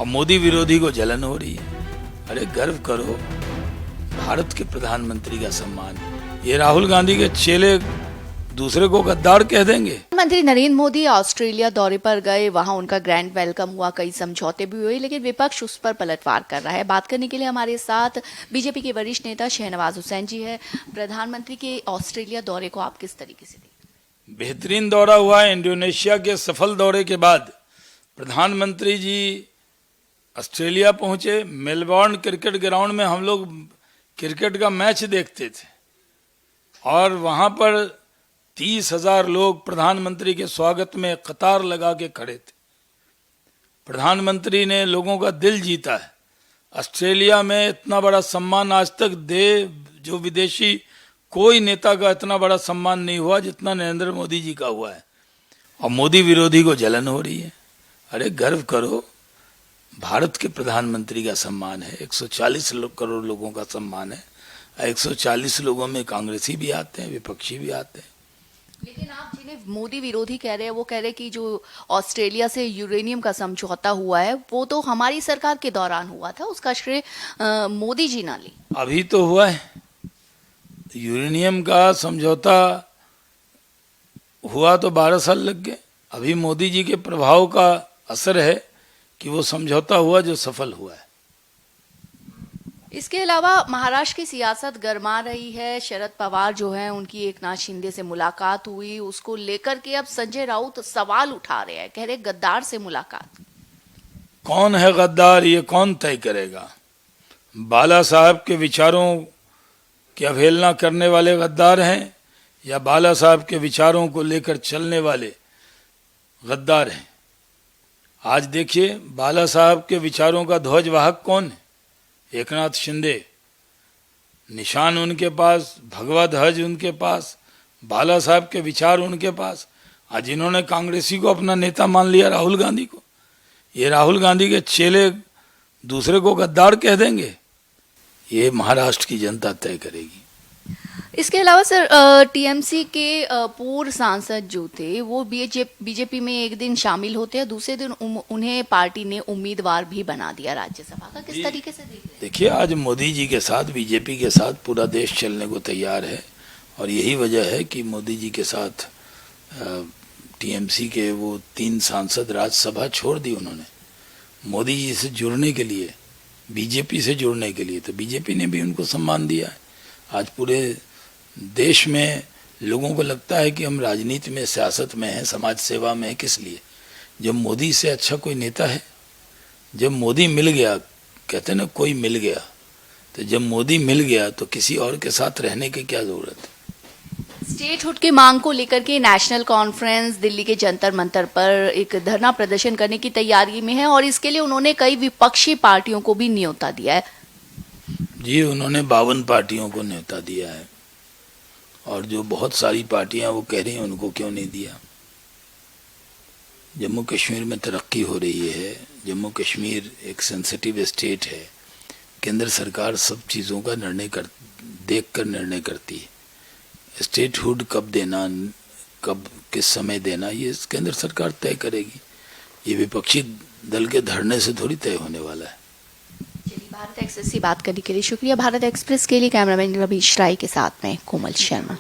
और मोदी विरोधी को जलन हो रही है। अरे गर्व करो, भारत के प्रधानमंत्री का सम्मान। ये राहुल गांधी के चेले दूसरे को गद्दार कह देंगे। प्रधानमंत्री नरेंद्र मोदी ऑस्ट्रेलिया दौरे पर गए, वहां उनका ग्रैंड वेलकम हुआ, कई समझौते भी हुए, लेकिन विपक्ष उस पर पलटवार कर रहा है। बात करने के लिए हमारे साथ बीजेपी के वरिष्ठ नेता शहनवाज हुसैन जी है। प्रधानमंत्री के ऑस्ट्रेलिया दौरे को आप किस तरीके से देखते हैं? बेहतरीन दौरा हुआ। इंडोनेशिया के सफल दौरे के बाद प्रधानमंत्री जी ऑस्ट्रेलिया पहुंचे। मेलबर्न क्रिकेट ग्राउंड में हम लोग क्रिकेट का मैच देखते थे और वहां पर 30,000 लोग प्रधानमंत्री के स्वागत में कतार लगा के खड़े थे। प्रधानमंत्री ने लोगों का दिल जीता है। ऑस्ट्रेलिया में इतना बड़ा सम्मान आज तक जो विदेशी कोई नेता का इतना बड़ा सम्मान नहीं हुआ जितना नरेंद्र मोदी जी का हुआ है। और मोदी विरोधी को जलन हो रही है। अरे गर्व करो, भारत के प्रधानमंत्री का सम्मान है। 140 करोड़ लोगों का सम्मान है। 140 लोगों में कांग्रेसी भी आते हैं, विपक्षी भी आते हैं। लेकिन आप जिन्हें मोदी विरोधी कह रहे हैं, वो कह रहे हैं कि जो ऑस्ट्रेलिया से यूरेनियम का समझौता हुआ है वो तो हमारी सरकार के दौरान हुआ था, उसका श्रेय मोदी जी ना ली। अभी तो हुआ है। यूरेनियम का समझौता हुआ तो 12 साल लग गए। अभी मोदी जी के प्रभाव का असर है कि वो समझौता हुआ जो सफल हुआ है। इसके अलावा महाराष्ट्र की सियासत गर्मा रही है। शरद पवार जो हैं, उनकी एकनाथ शिंदे से मुलाकात हुई, उसको लेकर के अब संजय राउत सवाल उठा रहे हैं, कह रहे गद्दार से मुलाकात। कौन है गद्दार, ये कौन तय करेगा? बाला साहब के विचारों की अवहेलना करने वाले गद्दार हैं या बाला साहब के विचारों को लेकर चलने वाले गद्दार हैं? आज देखिए, बाला साहब के विचारों का ध्वजवाहक कौन है? एकनाथ शिंदे। निशान उनके पास, भगवा ध्वज उनके पास, बाला साहब के विचार उनके पास। आज इन्होंने कांग्रेसी को अपना नेता मान लिया, राहुल गांधी को। ये राहुल गांधी के चेले दूसरे को गद्दार कह देंगे। ये महाराष्ट्र की जनता तय करेगी। इसके अलावा सर, टीएमसी के पूर्व सांसद जो थे वो बीजेपी में एक दिन शामिल होते हैं, दूसरे दिन उन्हें पार्टी ने उम्मीदवार भी बना दिया राज्यसभा का। किस तरीके से देख रहे हैं? देखिए, आज मोदी जी के साथ, बीजेपी के साथ पूरा देश चलने को तैयार है और यही वजह है कि मोदी जी के साथ टीएमसी के वो 3 सांसद राज्यसभा छोड़ दी उन्होंने मोदी जी से जुड़ने के लिए, बीजेपी से जुड़ने के लिए। तो बीजेपी ने भी उनको सम्मान दिया है। आज पूरे देश में लोगों को लगता है कि हम राजनीति में, सियासत में हैं, समाज सेवा में हैं। किस लिए? जब मोदी से अच्छा कोई नेता है, जब मोदी मिल गया, कहते ना कोई मिल गया, तो जब मोदी मिल गया तो किसी और के साथ रहने की क्या जरूरत है? स्टेटहुड की मांग को लेकर के नेशनल कॉन्फ्रेंस दिल्ली के जंतर मंतर पर एक धरना प्रदर्शन करने की तैयारी में है और इसके लिए उन्होंने कई विपक्षी पार्टियों को भी न्योता दिया है। जी, उन्होंने 52 पार्टियों को न्योता दिया है और जो बहुत सारी पार्टियां वो कह रही हैं उनको क्यों नहीं दिया। जम्मू कश्मीर में तरक्की हो रही है। जम्मू कश्मीर एक सेंसिटिव स्टेट है। केंद्र सरकार सब चीज़ों का देखकर निर्णय करती है। स्टेटहुड कब देना, कब किस समय देना, ये केंद्र सरकार तय करेगी। ये विपक्षी दल के धरने से थोड़ी तय होने वाला है। भारत एक्सप्रेस से बात करने के लिए शुक्रिया। भारत एक्सप्रेस के लिए कैमरामैन रवीश राय के साथ में कोमल शर्मा।